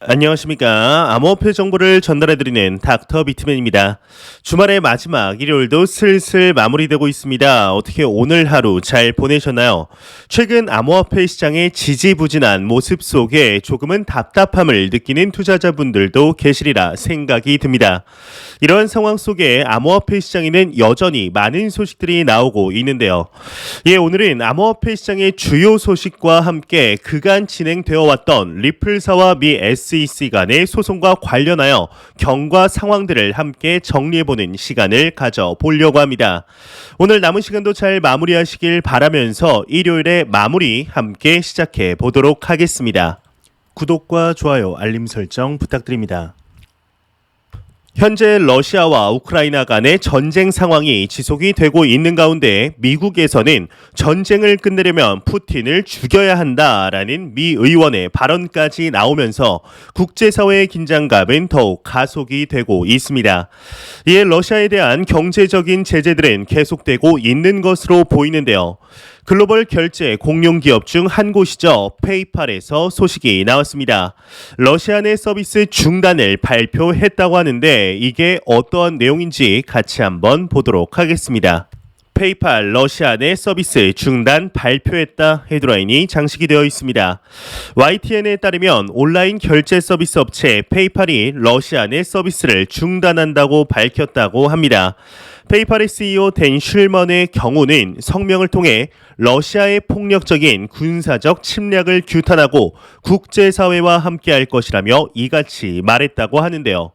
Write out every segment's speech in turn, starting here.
안녕하십니까. 암호화폐 정보를 전달해드리는 닥터 비트맨입니다. 주말의 마지막 일요일도 슬슬 마무리되고 있습니다. 어떻게 오늘 하루 잘 보내셨나요? 최근 암호화폐 시장의 지지부진한 모습 속에 조금은 답답함을 느끼는 투자자분들도 계시리라 생각이 듭니다. 이러한 상황 속에 암호화폐 시장에는 여전히 많은 소식들이 나오고 있는데요. 오늘은 암호화폐 시장의 주요 소식과 함께 그간 진행되어 왔던 리플사와 미 SEC 간의 소송과 관련하여 경과 상황들을 함께 정리해보는 시간을 가져보려고 합니다. 오늘 남은 시간도 잘 마무리하시길 바라면서 일요일의 마무리 함께 시작해 보도록 하겠습니다. 구독과 좋아요, 알림 설정 부탁드립니다. 현재 러시아와 우크라이나 간의 전쟁 상황이 지속이 되고 있는 가운데 미국에서는 전쟁을 끝내려면 푸틴을 죽여야 한다라는 미 의원의 발언까지 나오면서 국제사회의 긴장감은 더욱 가속이 되고 있습니다. 이에 러시아에 대한 경제적인 제재들은 계속되고 있는 것으로 보이는데요. 글로벌 결제 공용 기업 중 한 곳이죠. 페이팔에서 소식이 나왔습니다. 러시아 내 서비스 중단을 발표했다고 하는데 이게 어떠한 내용인지 같이 한번 보도록 하겠습니다. 페이팔 러시아 내 서비스 중단 발표했다 헤드라인이 장식이 되어 있습니다. YTN에 따르면 온라인 결제 서비스 업체 페이팔이 러시아 내 서비스를 중단한다고 밝혔다고 합니다. 페이팔의 CEO 댄 슐먼의 경우는 성명을 통해 러시아의 폭력적인 군사적 침략을 규탄하고 국제사회와 함께할 것이라며 이같이 말했다고 하는데요.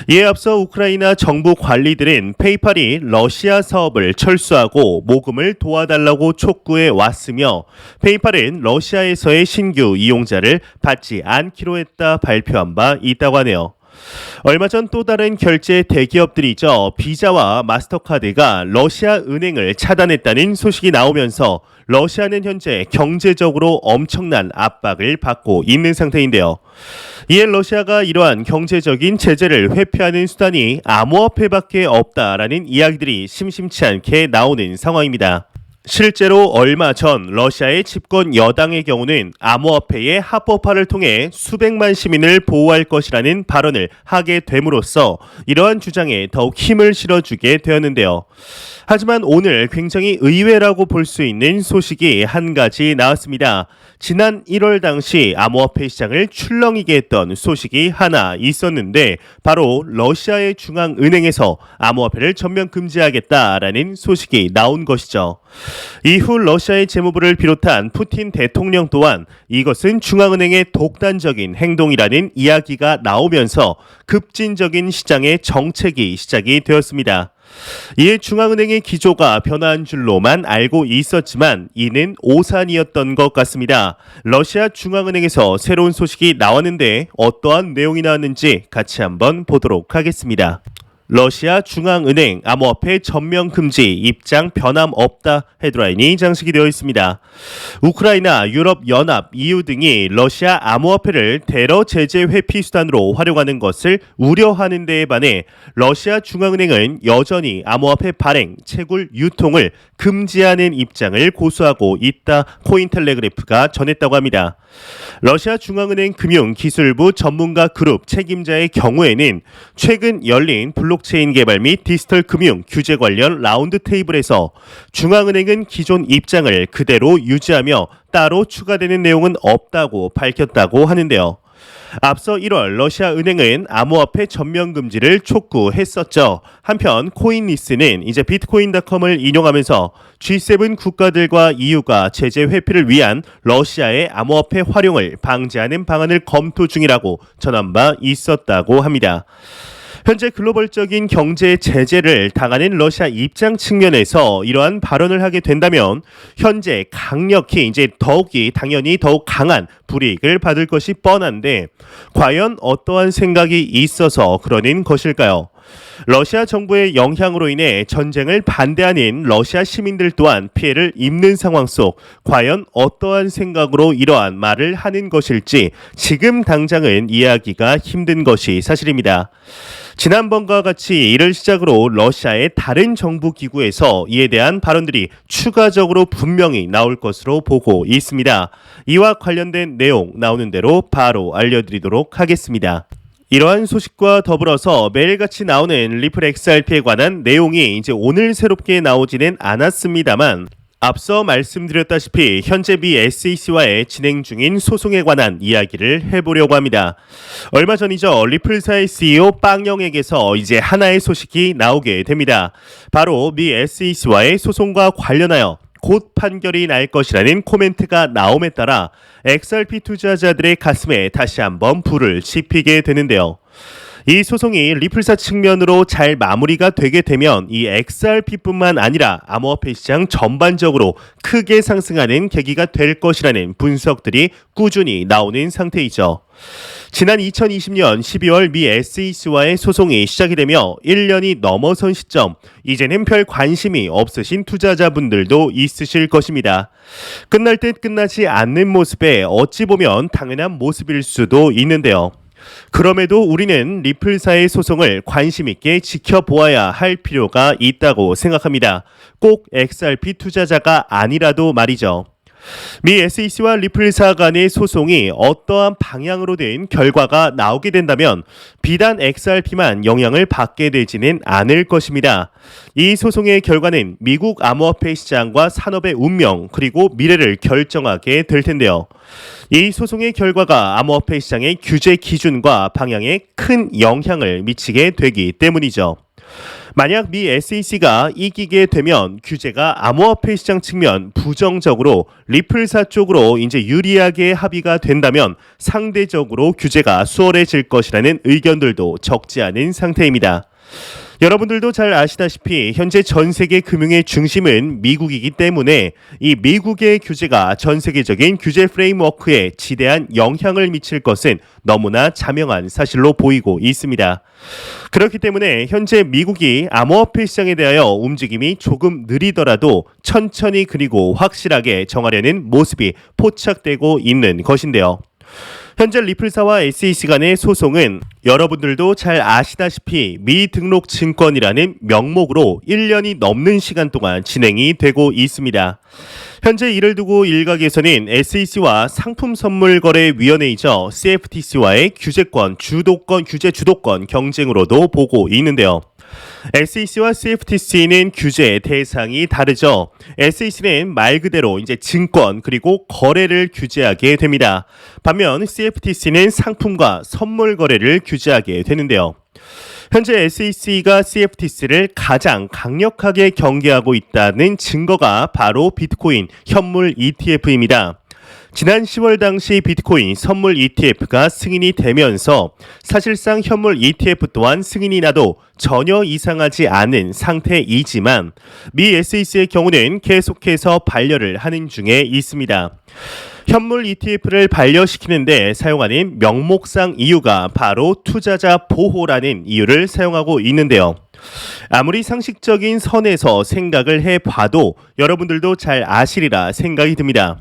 이에 앞서 우크라이나 정부 관리들은 페이팔이 러시아 사업을 철수하고 모금을 도와달라고 촉구해 왔으며 페이팔은 러시아에서의 신규 이용자를 받지 않기로 했다 발표한 바 있다고 하네요. 얼마 전 또 다른 결제 대기업들이죠. 비자와 마스터카드가 러시아 은행을 차단했다는 소식이 나오면서 러시아는 현재 경제적으로 엄청난 압박을 받고 있는 상태인데요. 이에 러시아가 이러한 경제적인 제재를 회피하는 수단이 암호화폐밖에 없다라는 이야기들이 심심치 않게 나오는 상황입니다. 실제로 얼마 전 러시아의 집권 여당의 경우는 암호화폐의 합법화를 통해 수백만 시민을 보호할 것이라는 발언을 하게 됨으로써 이러한 주장에 더욱 힘을 실어주게 되었는데요. 하지만 오늘 굉장히 의외라고 볼 수 있는 소식이 한 가지 나왔습니다. 지난 1월 당시 암호화폐 시장을 출렁이게 했던 소식이 하나 있었는데 바로 러시아의 중앙은행에서 암호화폐를 전면 금지하겠다라는 소식이 나온 것이죠. 이후 러시아의 재무부를 비롯한 푸틴 대통령 또한 이것은 중앙은행의 독단적인 행동이라는 이야기가 나오면서 급진적인 시장의 정책이 시작이 되었습니다. 이에 중앙은행의 기조가 변화한 줄로만 알고 있었지만 이는 오산이었던 것 같습니다. 러시아 중앙은행에서 새로운 소식이 나왔는데 어떠한 내용이 나왔는지 같이 한번 보도록 하겠습니다. 러시아 중앙은행 암호화폐 전면 금지 입장 변함없다 헤드라인이 장식이 되어 있습니다. 우크라이나, 유럽연합, EU 등이 러시아 암호화폐를 테러 제재 회피 수단으로 활용하는 것을 우려하는 데에 반해 러시아 중앙은행은 여전히 암호화폐 발행, 채굴, 유통을 금지하는 입장을 고수하고 있다 코인텔레그래프가 전했다고 합니다. 러시아 중앙은행 금융기술부 전문가 그룹 책임자의 경우에는 최근 열린 블록체인 개발 및 디지털 금융 규제 관련 라운드 테이블에서 중앙은행은 기존 입장을 그대로 유지하며 따로 추가되는 내용은 없다고 밝혔다고 하는데요. 앞서 1월 러시아 은행은 암호화폐 전면 금지를 촉구했었죠. 한편 코인리스는 이제 비트코인.com을 인용하면서 G7 국가들과 EU가 제재 회피를 위한 러시아의 암호화폐 활용을 방지하는 방안을 검토 중이라고 전한 바 있었다고 합니다. 현재 글로벌적인 경제 제재를 당하는 러시아 입장 측면에서 이러한 발언을 하게 된다면 현재 강력히 이제 당연히 더욱 강한 불이익을 받을 것이 뻔한데 과연 어떠한 생각이 있어서 그러는 것일까요? 러시아 정부의 영향으로 인해 전쟁을 반대하는 러시아 시민들 또한 피해를 입는 상황 속 과연 어떠한 생각으로 이러한 말을 하는 것일지 지금 당장은 이해하기가 힘든 것이 사실입니다. 지난번과 같이 이를 시작으로 러시아의 다른 정부 기구에서 이에 대한 발언들이 추가적으로 분명히 나올 것으로 보고 있습니다. 이와 관련된 내용 나오는 대로 바로 알려드리도록 하겠습니다. 이러한 소식과 더불어서 매일같이 나오는 리플 XRP에 관한 내용이 이제 오늘 새롭게 나오지는 않았습니다만 앞서 말씀드렸다시피 현재 미 SEC와의 진행 중인 소송에 관한 이야기를 해보려고 합니다. 얼마 전이죠. 리플사의 CEO 빵영에게서 이제 하나의 소식이 나오게 됩니다. 바로 미 SEC와의 소송과 관련하여 곧 판결이 날 것이라는 코멘트가 나옴에 따라 XRP 투자자들의 가슴에 다시 한번 불을 지피게 되는데요. 이 소송이 리플사 측면으로 잘 마무리가 되게 되면 이 XRP뿐만 아니라 암호화폐 시장 전반적으로 크게 상승하는 계기가 될 것이라는 분석들이 꾸준히 나오는 상태이죠. 지난 2020년 12월 미 SEC와의 소송이 시작이 되며 1년이 넘어선 시점, 이제는 별 관심이 없으신 투자자분들도 있으실 것입니다. 끝날 듯 끝나지 않는 모습에 어찌 보면 당연한 모습일 수도 있는데요. 그럼에도 우리는 리플사의 소송을 관심 있게 지켜보아야 할 필요가 있다고 생각합니다. 꼭 XRP 투자자가 아니라도 말이죠. 미 SEC와 리플사 간의 소송이 어떠한 방향으로든 결과가 나오게 된다면 비단 XRP만 영향을 받게 되지는 않을 것입니다. 이 소송의 결과는 미국 암호화폐 시장과 산업의 운명 그리고 미래를 결정하게 될 텐데요. 이 소송의 결과가 암호화폐 시장의 규제 기준과 방향에 큰 영향을 미치게 되기 때문이죠. 만약 미 SEC가 이기게 되면 규제가 암호화폐 시장 측면 부정적으로 리플사 쪽으로 이제 유리하게 합의가 된다면 상대적으로 규제가 수월해질 것이라는 의견들도 적지 않은 상태입니다. 여러분들도 잘 아시다시피 현재 전 세계 금융의 중심은 미국이기 때문에 이 미국의 규제가 전 세계적인 규제 프레임워크에 지대한 영향을 미칠 것은 너무나 자명한 사실로 보이고 있습니다. 그렇기 때문에 현재 미국이 암호화폐 시장에 대하여 움직임이 조금 느리더라도 천천히 그리고 확실하게 정하려는 모습이 포착되고 있는 것인데요. 현재 리플사와 SEC 간의 소송은 여러분들도 잘 아시다시피 미등록 증권이라는 명목으로 1년이 넘는 시간 동안 진행이 되고 있습니다. 현재 이를 두고 일각에서는 SEC와 상품선물거래위원회이죠. CFTC와의 규제 주도권 경쟁으로도 보고 있는데요. SEC와 CFTC는 규제 대상이 다르죠. SEC는 말 그대로 이제 증권 그리고 거래를 규제하게 됩니다. 반면 CFTC는 상품과 선물 거래를 규제하게 되는데요. 현재 SEC가 CFTC를 가장 강력하게 경계하고 있다는 증거가 바로 비트코인 현물 ETF입니다. 지난 10월 당시 비트코인 선물 ETF가 승인이 되면서 사실상 현물 ETF 또한 승인이 나도 전혀 이상하지 않은 상태이지만 미 SEC의 경우는 계속해서 반려를 하는 중에 있습니다. 현물 ETF를 반려시키는데 사용하는 명목상 이유가 바로 투자자 보호라는 이유를 사용하고 있는데요. 아무리 상식적인 선에서 생각을 해봐도 여러분들도 잘 아시리라 생각이 듭니다.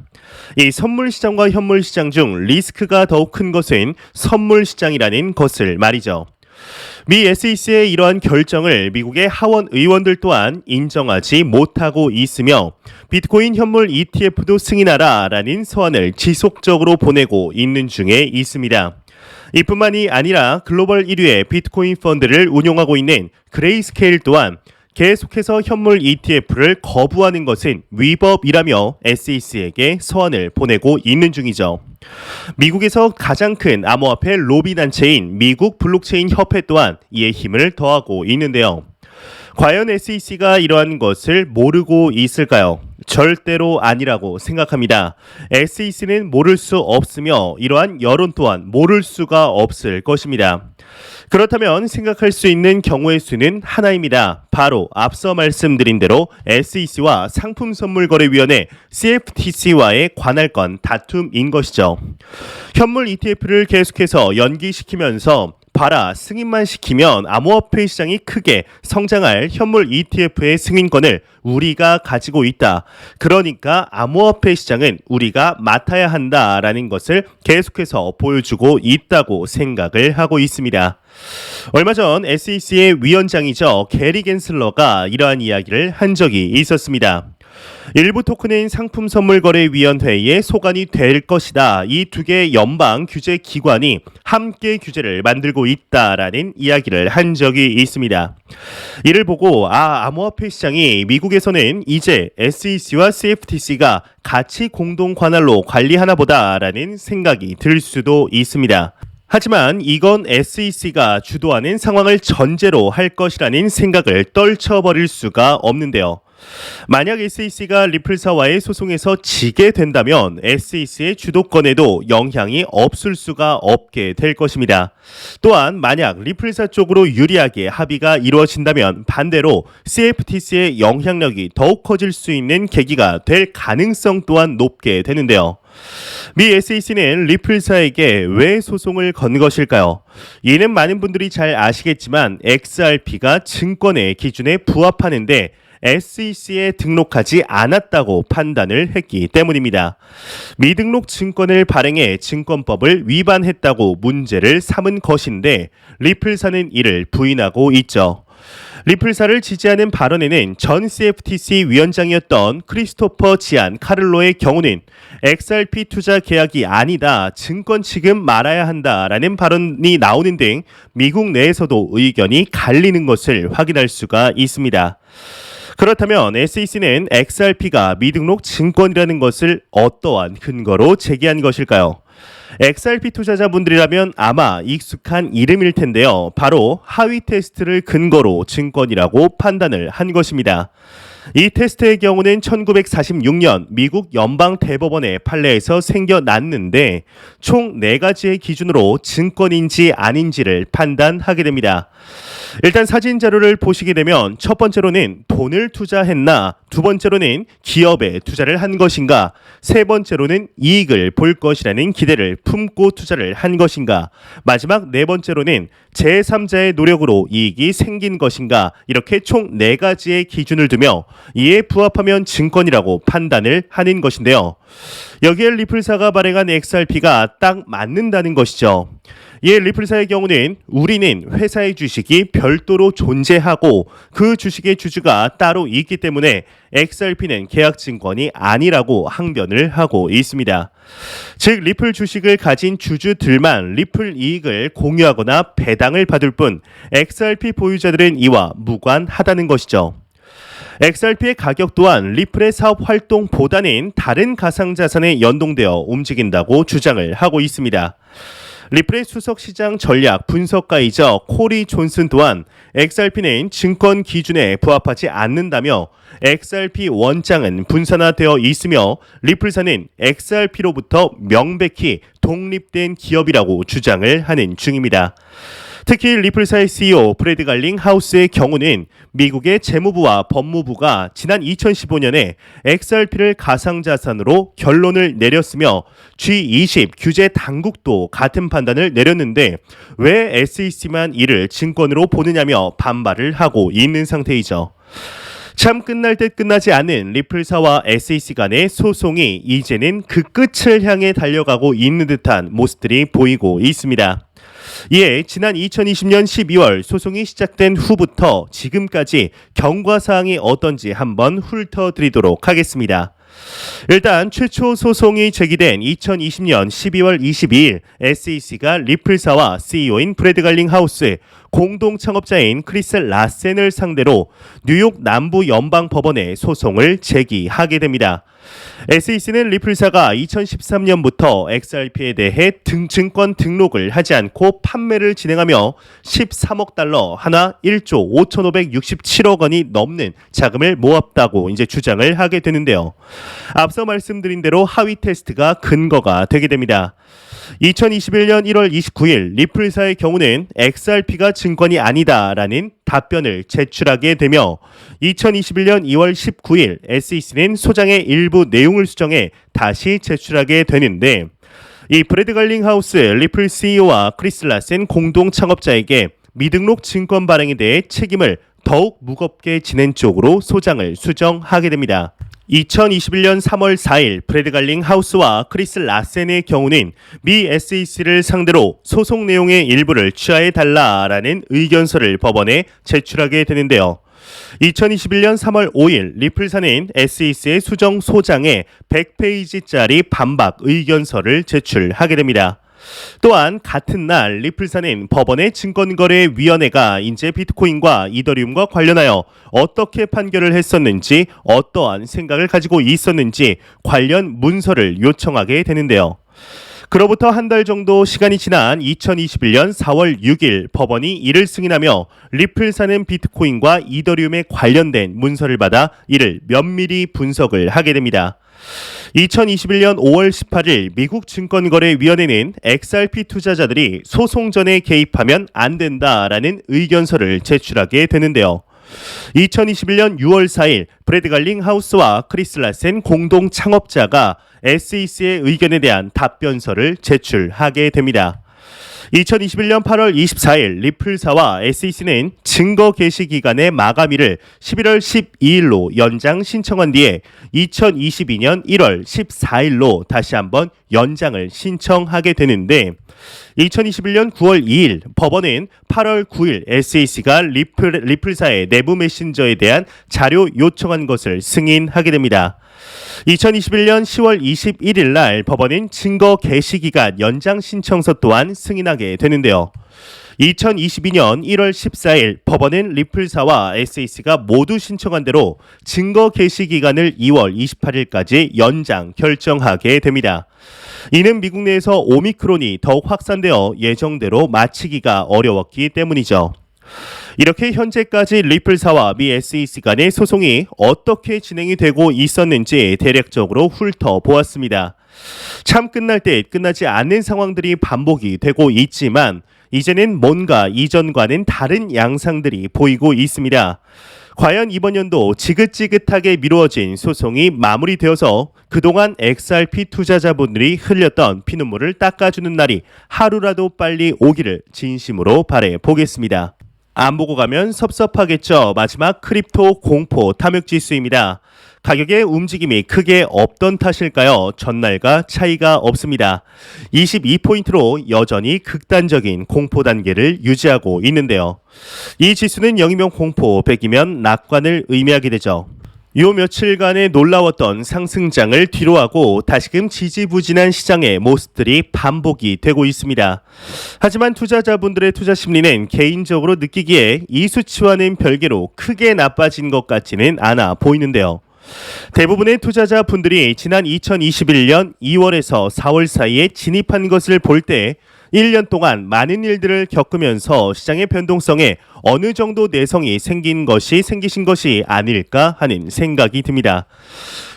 이 선물 시장과 현물 시장 중 리스크가 더욱 큰 것은 선물 시장이라는 것을 말이죠. 미 SEC의 이러한 결정을 미국의 하원 의원들 또한 인정하지 못하고 있으며 비트코인 현물 ETF도 승인하라라는 서한을 지속적으로 보내고 있는 중에 있습니다. 이뿐만이 아니라 글로벌 1위의 비트코인 펀드를 운용하고 있는 그레이스케일 또한 계속해서 현물 ETF를 거부하는 것은 위법이라며 SEC에게 서한을 보내고 있는 중이죠. 미국에서 가장 큰 암호화폐 로비 단체인 미국 블록체인 협회 또한 이에 힘을 더하고 있는데요. 과연 SEC가 이러한 것을 모르고 있을까요? 절대로 아니라고 생각합니다. SEC는 모를 수 없으며 이러한 여론 또한 모를 수가 없을 것입니다. 그렇다면 생각할 수 있는 경우의 수는 하나입니다. 바로 앞서 말씀드린 대로 SEC와 상품선물거래위원회 CFTC와의 관할권 다툼인 것이죠. 현물 ETF를 계속해서 연기시키면서 봐라, 승인만 시키면 암호화폐 시장이 크게 성장할 현물 ETF의 승인권을 우리가 가지고 있다. 그러니까 암호화폐 시장은 우리가 맡아야 한다라는 것을 계속해서 보여주고 있다고 생각을 하고 있습니다. 얼마 전 SEC의 위원장이죠. 게리 겐슬러가 이러한 이야기를 한 적이 있었습니다. 일부 토큰인 상품선물거래위원회에 소관이 될 것이다. 이 두 개의 연방 규제 기관이 함께 규제를 만들고 있다라는 이야기를 한 적이 있습니다. 이를 보고 암호화폐 시장이 미국에서는 이제 SEC와 CFTC가 같이 공동 관할로 관리하나 보다라는 생각이 들 수도 있습니다. 하지만 이건 SEC가 주도하는 상황을 전제로 할 것이라는 생각을 떨쳐버릴 수가 없는데요. 만약 SEC가 리플사와의 소송에서 지게 된다면 SEC의 주도권에도 영향이 없을 수가 없게 될 것입니다. 또한 만약 리플사 쪽으로 유리하게 합의가 이루어진다면 반대로 CFTC의 영향력이 더욱 커질 수 있는 계기가 될 가능성 또한 높게 되는데요. 미 SEC는 리플사에게 왜 소송을 건 것일까요? 이는 많은 분들이 잘 아시겠지만 XRP가 증권의 기준에 부합하는데 SEC에 등록하지 않았다고 판단을 했기 때문입니다. 미등록 증권을 발행해 증권법을 위반했다고 문제를 삼은 것인데 리플사는 이를 부인하고 있죠. 리플사를 지지하는 발언에는 전 CFTC 위원장이었던 크리스토퍼 지안 카를로의 경우는 XRP 투자 계약이 아니다, 증권 취급 말아야 한다라는 발언이 나오는 등 미국 내에서도 의견이 갈리는 것을 확인할 수가 있습니다. 그렇다면 SEC는 XRP가 미등록 증권이라는 것을 어떠한 근거로 제기한 것일까요? XRP 투자자분들이라면 아마 익숙한 이름일 텐데요. 바로 하위 테스트를 근거로 증권이라고 판단을 한 것입니다. 이 테스트의 경우는 1946년 미국 연방대법원의 판례에서 생겨났는데 총 4가지의 기준으로 증권인지 아닌지를 판단하게 됩니다. 일단 사진 자료를 보시게 되면 첫 번째로는 돈을 투자했나, 두 번째로는 기업에 투자를 한 것인가, 세 번째로는 이익을 볼 것이라는 기대를 품고 투자를 한 것인가, 마지막 네 번째로는 제3자의 노력으로 이익이 생긴 것인가, 이렇게 총 4가지의 기준을 두며 이에 부합하면 증권이라고 판단을 하는 것인데요. 여기에 리플사가 발행한 XRP가 딱 맞는다는 것이죠. 이에 리플사의 경우는 우리는 회사의 주식이 별도로 존재하고 그 주식의 주주가 따로 있기 때문에 XRP는 계약증권이 아니라고 항변을 하고 있습니다. 즉 리플 주식을 가진 주주들만 리플 이익을 공유하거나 배당을 받을 뿐 XRP 보유자들은 이와 무관하다는 것이죠. XRP의 가격 또한 리플의 사업 활동보다는 다른 가상자산에 연동되어 움직인다고 주장을 하고 있습니다. 리플의 수석시장 전략 분석가이자 코리 존슨 또한 XRP는 증권 기준에 부합하지 않는다며 XRP 원장은 분산화되어 있으며 리플사는 XRP로부터 명백히 독립된 기업이라고 주장을 하는 중입니다. 특히 리플사의 CEO 브래드 갈링 하우스의 경우는 미국의 재무부와 법무부가 지난 2015년에 XRP를 가상자산으로 결론을 내렸으며 G20 규제 당국도 같은 판단을 내렸는데 왜 SEC만 이를 증권으로 보느냐며 반발을 하고 있는 상태이죠. 참 끝날 듯 끝나지 않은 리플사와 SEC 간의 소송이 이제는 그 끝을 향해 달려가고 있는 듯한 모습들이 보이고 있습니다. 이에 지난 2020년 12월 소송이 시작된 후부터 지금까지 경과사항이 어떤지 한번 훑어드리도록 하겠습니다. 일단 최초 소송이 제기된 2020년 12월 22일 SEC가 리플사와 CEO인 브래드 갈링 하우스, 공동 창업자인 크리스 라센을 상대로 뉴욕 남부 연방법원에 소송을 제기하게 됩니다. SEC는 리플사가 2013년부터 XRP에 대해 증권 등록을 하지 않고 판매를 진행하며 13억 달러, 하나 1조 5,567억 원이 넘는 자금을 모았다고 이제 주장을 하게 되는데요. 앞서 말씀드린 대로 하위 테스트가 근거가 되게 됩니다. 2021년 1월 29일 리플사의 경우는 XRP가 증권이 아니다라는 답변을 제출하게 되며 2021년 2월 19일 SEC는 소장의 일부 내용을 수정해 다시 제출하게 되는데 이 브래드 갈링하우스 리플 CEO와 크리스 라센 공동 창업자에게 미등록 증권 발행에 대해 책임을 더욱 무겁게 지는 쪽으로 소장을 수정하게 됩니다. 2021년 3월 4일 브래드 갈링하우스와 크리스 라센의 경우는 미 SEC를 상대로 소송 내용의 일부를 취하해달라라는 의견서를 법원에 제출하게 되는데요. 2021년 3월 5일 리플사는 SEC의 수정 소장에 100페이지짜리 반박 의견서를 제출하게 됩니다. 또한 같은 날 리플사는 법원의 증권거래위원회가 이제 비트코인과 이더리움과 관련하여 어떻게 판결을 했었는지 어떠한 생각을 가지고 있었는지 관련 문서를 요청하게 되는데요. 그로부터 한 달 정도 시간이 지난 2021년 4월 6일 법원이 이를 승인하며 리플사는 비트코인과 이더리움에 관련된 문서를 받아 이를 면밀히 분석을 하게 됩니다. 2021년 5월 18일 미국 증권거래위원회는 XRP 투자자들이 소송 전에 개입하면 안 된다라는 의견서를 제출하게 되는데요. 2021년 6월 4일 브래드 갈링하우스와 크리스 라센 공동 창업자가 SEC의 의견에 대한 답변서를 제출하게 됩니다. 2021년 8월 24일 리플사와 SEC는 증거 게시 기간의 마감일을 11월 12일로 연장 신청한 뒤에 2022년 1월 14일로 다시 한번 연장을 신청하게 되는데 2021년 9월 2일 법원은 8월 9일 SEC가 리플사의 내부 메신저에 대한 자료 요청한 것을 승인하게 됩니다. 2021년 10월 21일 날 법원은 증거 게시 기간 연장 신청서 또한 승인하게 되는데요. 2022년 1월 14일 법원은 리플사와 SEC가 모두 신청한 대로 증거 게시 기간을 2월 28일까지 연장 결정하게 됩니다. 이는 미국 내에서 오미크론이 더욱 확산되어 예정대로 마치기가 어려웠기 때문이죠. 이렇게 현재까지 리플사와 미 SEC 간의 소송이 어떻게 진행이 되고 있었는지 대략적으로 훑어보았습니다. 참 끝날 때 끝나지 않는 상황들이 반복이 되고 있지만 이제는 뭔가 이전과는 다른 양상들이 보이고 있습니다. 과연 이번 연도 지긋지긋하게 미루어진 소송이 마무리되어서 그동안 XRP 투자자분들이 흘렸던 피눈물을 닦아주는 날이 하루라도 빨리 오기를 진심으로 바라보겠습니다. 안 보고 가면 섭섭하겠죠. 마지막 크립토 공포 탐욕지수입니다. 가격의 움직임이 크게 없던 탓일까요? 전날과 차이가 없습니다. 22포인트로 여전히 극단적인 공포 단계를 유지하고 있는데요. 이 지수는 0이면 공포, 100이면 낙관을 의미하게 되죠. 요 며칠간의 놀라웠던 상승장을 뒤로하고 다시금 지지부진한 시장의 모습들이 반복이 되고 있습니다. 하지만 투자자분들의 투자 심리는 개인적으로 느끼기에 이 수치와는 별개로 크게 나빠진 것 같지는 않아 보이는데요. 대부분의 투자자분들이 지난 2021년 2월에서 4월 사이에 진입한 것을 볼 때 1년 동안 많은 일들을 겪으면서 시장의 변동성에 어느 정도 내성이 생기신 것이 아닐까 하는 생각이 듭니다.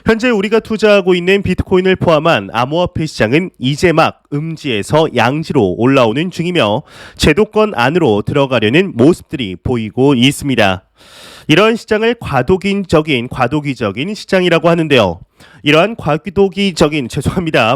현재 우리가 투자하고 있는 비트코인을 포함한 암호화폐 시장은 이제 막 음지에서 양지로 올라오는 중이며 제도권 안으로 들어가려는 모습들이 보이고 있습니다. 이런 시장을 과도기적인 시장이라고 하는데요. 이러한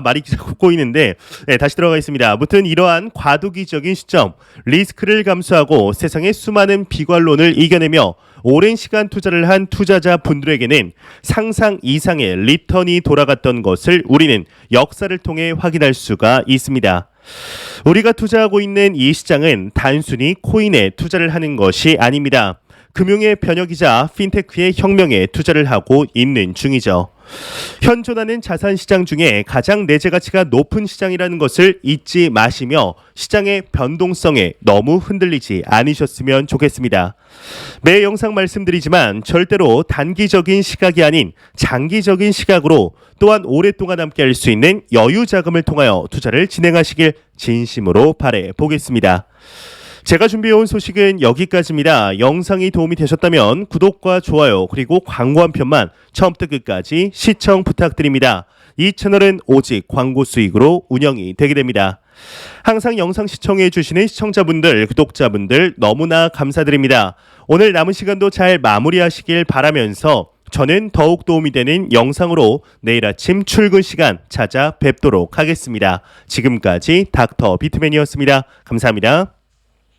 말이 자꾸 꼬이는데 다시 들어가겠습니다. 아무튼 이러한 과도기적인 시점, 리스크를 감수하고 세상의 수많은 비관론을 이겨내며 오랜 시간 투자를 한 투자자 분들에게는 상상 이상의 리턴이 돌아갔던 것을 우리는 역사를 통해 확인할 수가 있습니다. 우리가 투자하고 있는 이 시장은 단순히 코인에 투자를 하는 것이 아닙니다. 금융의 변혁이자 핀테크의 혁명에 투자를 하고 있는 중이죠. 현존하는 자산시장 중에 가장 내재 가치가 높은 시장이라는 것을 잊지 마시며 시장의 변동성에 너무 흔들리지 않으셨으면 좋겠습니다. 매 영상 말씀드리지만 절대로 단기적인 시각이 아닌 장기적인 시각으로 또한 오랫동안 함께할 수 있는 여유 자금을 통하여 투자를 진행하시길 진심으로 바라보겠습니다. 제가 준비해온 소식은 여기까지입니다. 영상이 도움이 되셨다면 구독과 좋아요 그리고 광고 한 편만 처음부터 끝까지 시청 부탁드립니다. 이 채널은 오직 광고 수익으로 운영이 되게 됩니다. 항상 영상 시청해 주시는 시청자분들, 구독자분들 너무나 감사드립니다. 오늘 남은 시간도 잘 마무리하시길 바라면서 저는 더욱 도움이 되는 영상으로 내일 아침 출근 시간 찾아뵙도록 하겠습니다. 지금까지 닥터 비트맨이었습니다. 감사합니다.